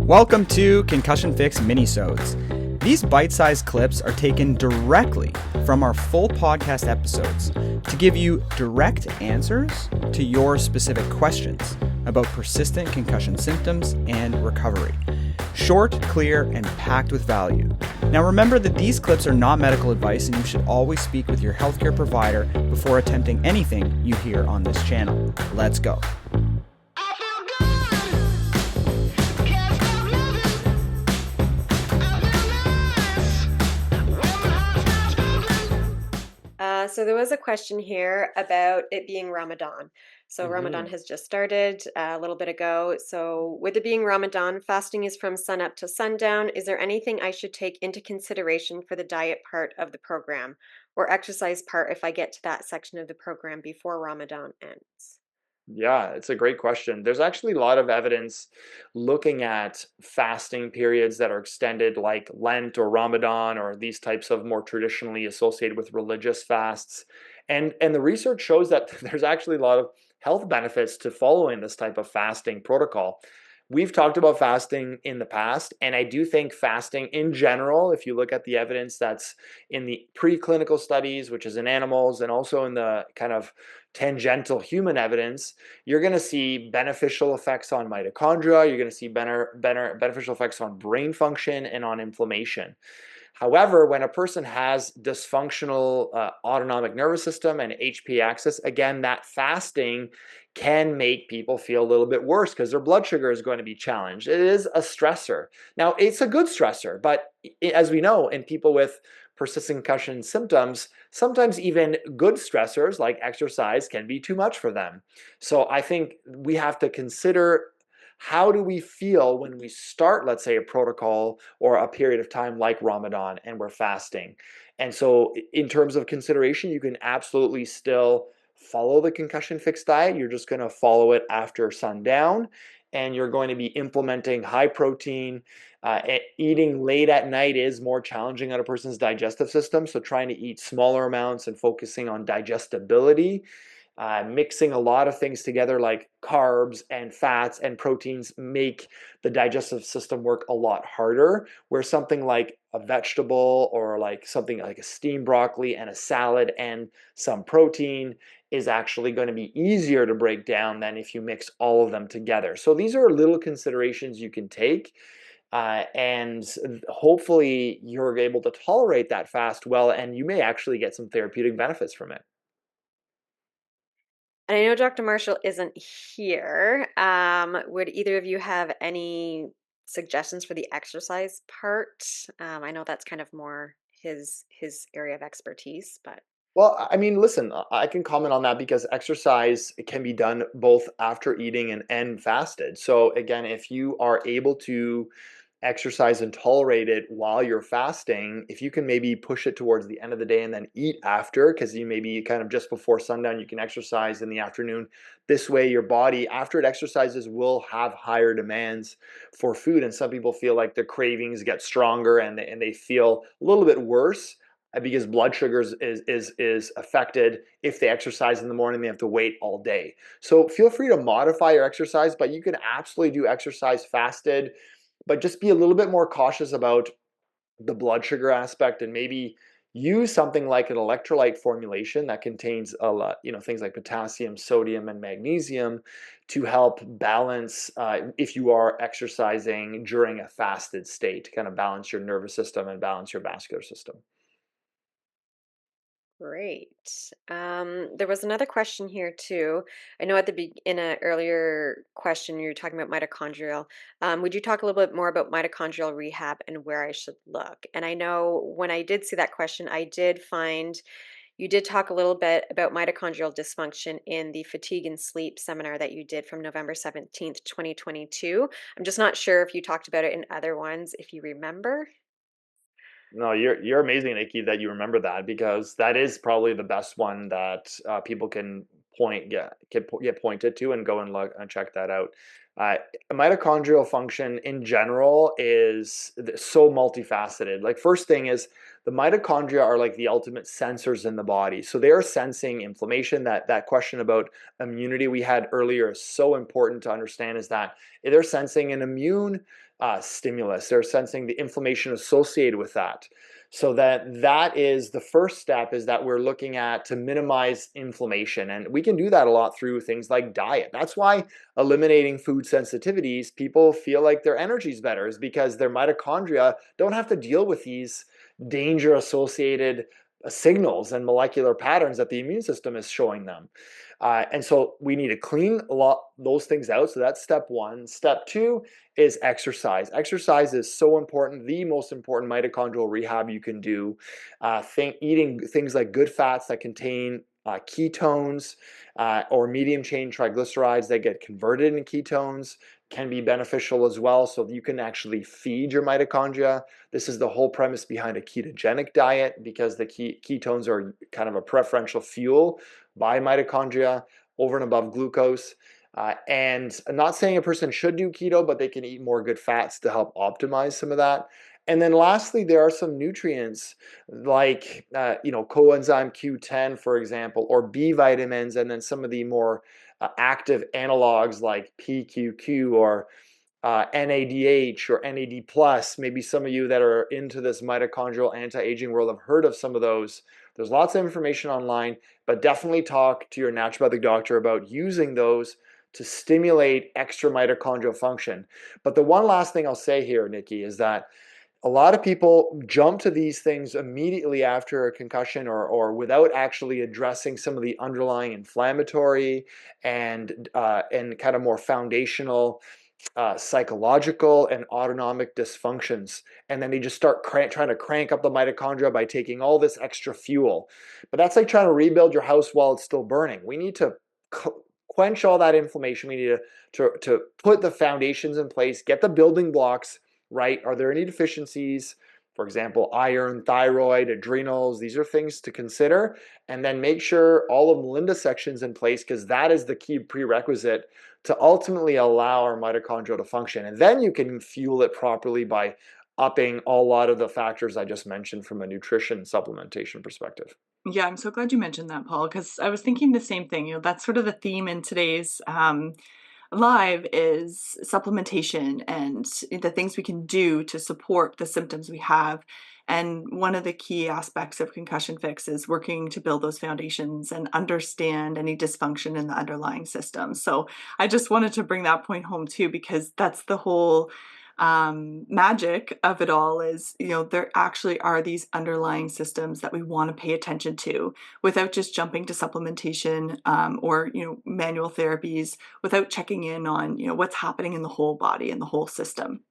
Welcome to Concussion Fix Minisodes. These bite-sized clips are taken directly from our full podcast episodes to give you direct answers to your specific questions about persistent concussion symptoms and recovery. Short, clear, and packed with value. Now remember that these clips are not medical advice and you should always speak with your healthcare provider before attempting anything you hear on this channel. Let's go. So there was a question here about it being Ramadan. So Ramadan has just started a little bit ago. So with it being Ramadan, fasting is from sun up to sundown. Is there anything I should take into consideration for the diet part of the program or exercise part if I get to that section of the program before Ramadan ends? Yeah, it's a great question. There's actually a lot of evidence looking at fasting periods that are extended, like Lent or Ramadan, or these types of more traditionally associated with religious fasts. And the research shows that there's actually a lot of health benefits to following this type of fasting protocol. We've talked about fasting in the past, and I do think fasting in general, if you look at the evidence that's in the preclinical studies, which is in animals, and also in the kind of tangential human evidence, you're going to see beneficial effects on mitochondria, you're going to see beneficial effects on brain function and on inflammation. However, when a person has dysfunctional autonomic nervous system and HPA axis, again, that fasting can make people feel a little bit worse because their blood sugar is going to be challenged. It is a stressor. Now, it's a good stressor, but as we know, in people with persistent concussion symptoms, sometimes even good stressors like exercise can be too much for them. So I think we have to consider, how do we feel when we start, let's say, a protocol or a period of time like Ramadan and we're fasting? And so in terms of consideration, you can absolutely still follow the concussion fix diet. You're just going to follow it after sundown, and you're going to be implementing high protein. Eating late at night is more challenging on a person's digestive system, so trying to eat smaller amounts and focusing on digestibility. Mixing a lot of things together like carbs and fats and proteins make the digestive system work a lot harder, where something like a vegetable or like something like a steamed broccoli and a salad and some protein is actually going to be easier to break down than if you mix all of them together. So these are little considerations you can take. And hopefully you're able to tolerate that fast well, and you may actually get some therapeutic benefits from it. And I know Dr. Marshall isn't here. Would either of you have any suggestions for the exercise part? I know that's kind of more his area of expertise, but Well, I mean, listen, I can comment on that because exercise can be done both after eating and fasted. So again, if you are able to exercise and tolerate it while you're fasting, if you can maybe push it towards the end of the day and then eat after, because you maybe kind of just before sundown, you can exercise in the afternoon. This way, your body, after it exercises, will have higher demands for food. And some people feel like the cravings get stronger and they feel a little bit worse because blood sugars is affected. If they exercise in the morning, they have to wait all day. So feel free to modify your exercise, but you can absolutely do exercise fasted, but just be a little bit more cautious about the blood sugar aspect, and maybe use something like an electrolyte formulation that contains a lot, things like potassium, sodium, and magnesium to help balance if you are exercising during a fasted state, to kind of balance your nervous system and balance your vascular system. great. There was another question here too. I know in an earlier question you were talking about mitochondrial. Would you talk a little bit more about mitochondrial rehab and where I should look? And I know when I did see that question, I did find you did talk a little bit about mitochondrial dysfunction in the fatigue and sleep seminar that you did from November 17th, 2022. I'm just not sure if you talked about it in other ones, if you remember. No, you're amazing, Nikki, that you remember that, because that is probably the best one that people can get pointed to and go and look and check that out. Uh, Mitochondrial function in general is so multifaceted. Like, first thing is The mitochondria are like the ultimate sensors in the body. So they are sensing inflammation. That question about immunity we had earlier is so important to understand, is that they're sensing an immune stimulus. They're sensing the inflammation associated with that. So that is the first step, is that we're looking at to minimize inflammation. And we can do that a lot through things like diet. That's why eliminating food sensitivities, people feel like their energy is better, is because their mitochondria don't have to deal with these danger associated signals and molecular patterns that the immune system is showing them. And so we need to clean a lot those things out. So that's step one. Step two is exercise. Exercise is so important, the most important mitochondrial rehab you can do. Eating things like good fats that contain ketones or medium chain triglycerides that get converted into ketones can be beneficial as well. So you can actually feed your mitochondria. This is the whole premise behind a ketogenic diet, because the ketones are kind of a preferential fuel by mitochondria over and above glucose. And I'm not saying a person should do keto, but they can eat more good fats to help optimize some of that. And then lastly, there are some nutrients like, coenzyme Q10, for example, or B vitamins, and then some of the more active analogs like PQQ or NADH or NAD plus. Maybe some of you that are into this mitochondrial anti-aging world have heard of some of those. There's lots of information online, but definitely talk to your naturopathic doctor about using those to stimulate extra mitochondrial function. But the one last thing I'll say here, Nikki, is that a lot of people jump to these things immediately after a concussion, or without actually addressing some of the underlying inflammatory and kind of more foundational psychological and autonomic dysfunctions. And then they just start trying to crank up the mitochondria by taking all this extra fuel. But that's like trying to rebuild your house while it's still burning. We need to quench all that inflammation. We need to put the foundations in place, get the building blocks right. Are there any deficiencies? For example, iron, thyroid, adrenals, these are things to consider. And then make sure all of Melinda's sections in place, because that is the key prerequisite to ultimately allow our mitochondria to function. And then you can fuel it properly by upping a lot of the factors I just mentioned from a nutrition supplementation perspective. Yeah, I'm so glad you mentioned that, Paul, because I was thinking the same thing. That's sort of the theme in today's live is supplementation and the things we can do to support the symptoms we have. And one of the key aspects of Concussion Fix is working to build those foundations and understand any dysfunction in the underlying system. So I just wanted to bring that point home too, because that's the whole magic of it all is, there actually are these underlying systems that we want to pay attention to without just jumping to supplementation or, manual therapies, without checking in on, what's happening in the whole body and the whole system.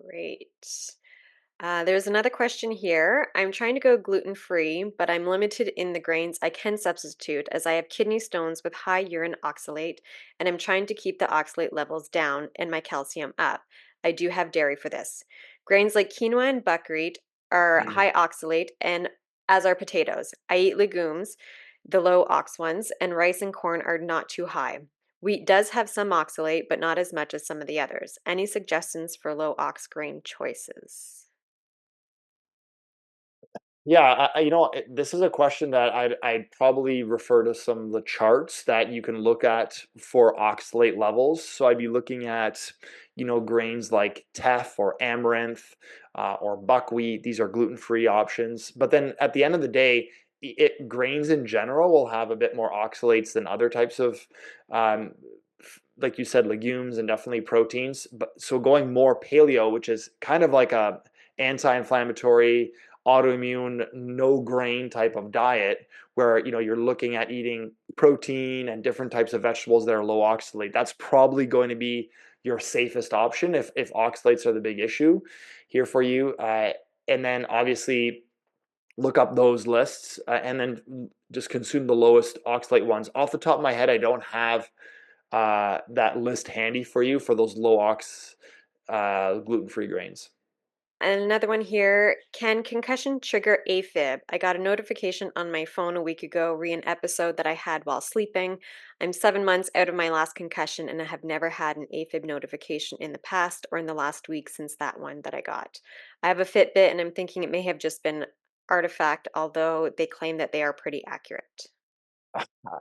Great. There's another question here. I'm trying to go gluten-free, but I'm limited in the grains I can substitute as I have kidney stones with high urine oxalate, and I'm trying to keep the oxalate levels down and my calcium up. I do have dairy for this. Grains like quinoa and buckwheat are high oxalate, and as are potatoes. I eat legumes, the low ox ones, and rice and corn are not too high. Wheat does have some oxalate, but not as much as some of the others. Any suggestions for low ox grain choices? Yeah, this is a question that I'd probably refer to some of the charts that you can look at for oxalate levels. So I'd be looking at, grains like teff or amaranth or buckwheat. These are gluten-free options. But then at the end of the day, grains in general will have a bit more oxalates than other types of, like you said, legumes and definitely proteins. But so going more paleo, which is kind of like a anti-inflammatory, autoimmune, no grain type of diet, where you're looking at eating protein and different types of vegetables that are low oxalate. That's probably going to be your safest option if oxalates are the big issue here for you. And then obviously look up those lists and then just consume the lowest oxalate ones. Off the top of my head, I don't have that list handy for you for those low ox gluten-free grains. And another one here, can concussion trigger A-Fib? I got a notification on my phone a week ago re an episode that I had while sleeping. I'm 7 months out of my last concussion and I have never had an A-Fib notification in the past or in the last week since that one that I got. I have a Fitbit and I'm thinking it may have just been artifact, although they claim that they are pretty accurate.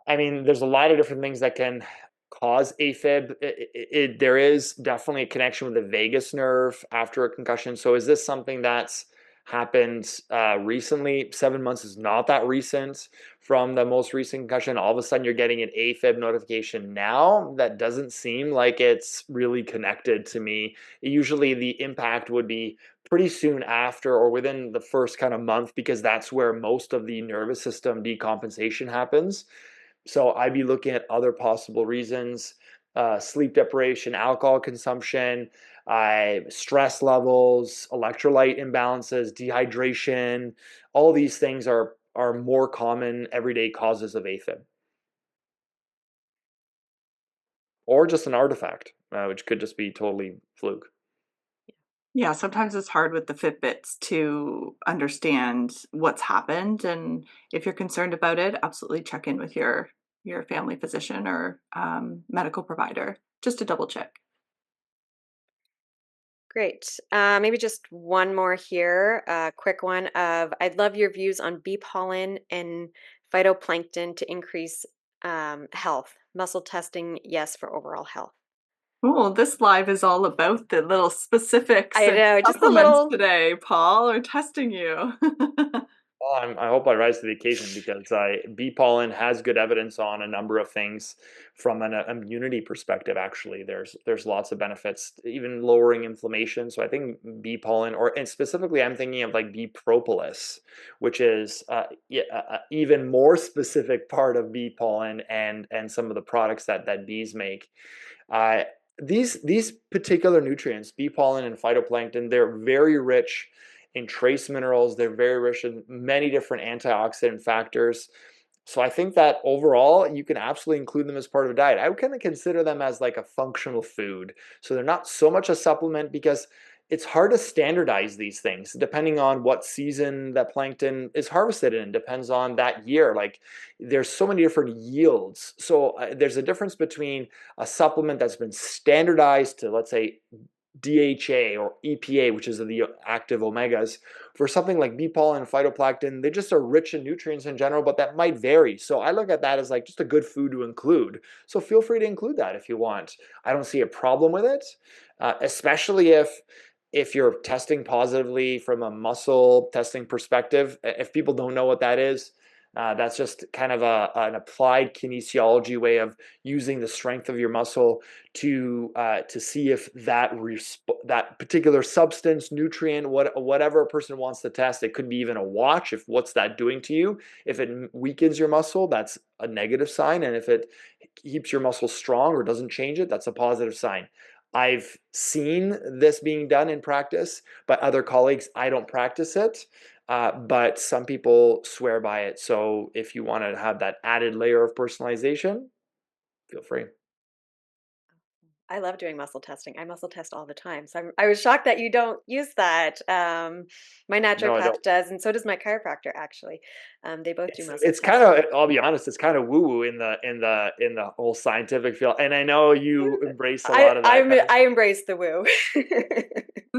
I mean, there's a lot of different things that can cause AFib. There is definitely a connection with the vagus nerve after a concussion. So is this something that's happened recently? 7 months is not that recent from the most recent concussion. All of a sudden you're getting an AFib notification now. That doesn't seem like it's really connected to me. Usually the impact would be pretty soon after or within the first kind of month, because that's where most of the nervous system decompensation happens. So I'd be looking at other possible reasons: sleep deprivation, alcohol consumption, stress levels, electrolyte imbalances, dehydration. All these things are more common everyday causes of AFib, or just an artifact, which could just be totally fluke. Yeah, sometimes it's hard with the Fitbits to understand what's happened, and if you're concerned about it, absolutely check in with your family physician or medical provider just to double check. Great. Maybe just one more here, a quick one of I'd love your views on bee pollen and phytoplankton to increase health. Muscle testing, yes, for overall health. Oh, this live is all about the little specifics I and know, just a supplements little. today, Paul. We're testing you. Well, I hope I rise to the occasion, because bee pollen has good evidence on a number of things from an immunity perspective. Actually, there's lots of benefits, even lowering inflammation. So I think bee pollen, and specifically, I'm thinking of like bee propolis, which is even more specific part of bee pollen and some of the products that bees make. Uh, these particular nutrients, bee pollen and phytoplankton, they're very rich in trace minerals. They're very rich in many different antioxidant factors. So I think that overall, you can absolutely include them as part of a diet. I would kind of consider them as like a functional food. So they're not so much a supplement, because it's hard to standardize these things depending on what season that plankton is harvested in. Depends on that year. Like, there's so many different yields. So there's a difference between a supplement that's been standardized to, let's say, DHA or EPA, which is the active omegas, for something like bee pollen and phytoplankton. They just are rich in nutrients in general, but that might vary. So I look at that as like just a good food to include. So feel free to include that if you want. I don't see a problem with it, especially if you're testing positively from a muscle testing perspective. If people don't know what that is, that's just kind of an applied kinesiology way of using the strength of your muscle to see if that particular substance, nutrient, whatever a person wants to test. It could be even a watch. If what's that doing to you? If it weakens your muscle, that's a negative sign, and if it keeps your muscle strong or doesn't change it, that's a positive sign. I've seen this being done in practice by other colleagues. I don't practice it. But some people swear by it. So if you want to have that added layer of personalization, feel free. I love doing muscle testing. I muscle test all the time. So I was shocked that you don't use that. My No, I naturopath don't. does, and so does my chiropractor, actually. They both do muscle It's kind testing. of, I'll be honest, it's kind of woo woo in the whole scientific field. And I know you embrace a lot of that kind of. I embrace the woo.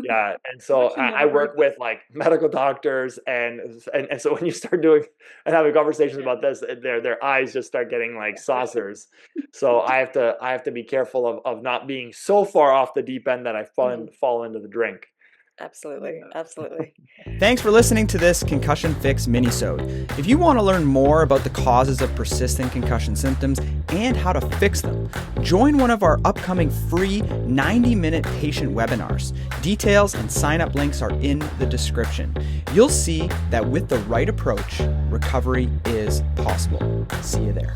Yeah, and so Actually I never heard work with like medical doctors, and so when you start doing and having conversations about this, their eyes just start getting like saucers. So I have to be careful of not being so far off the deep end that I fall into the drink. Absolutely. Yeah. Absolutely. Thanks for listening to this Concussion Fix Minisode. If you want to learn more about the causes of persistent concussion symptoms and how to fix them, join one of our upcoming free 90-minute patient webinars. Details and sign-up links are in the description. You'll see that with the right approach, recovery is possible. See you there.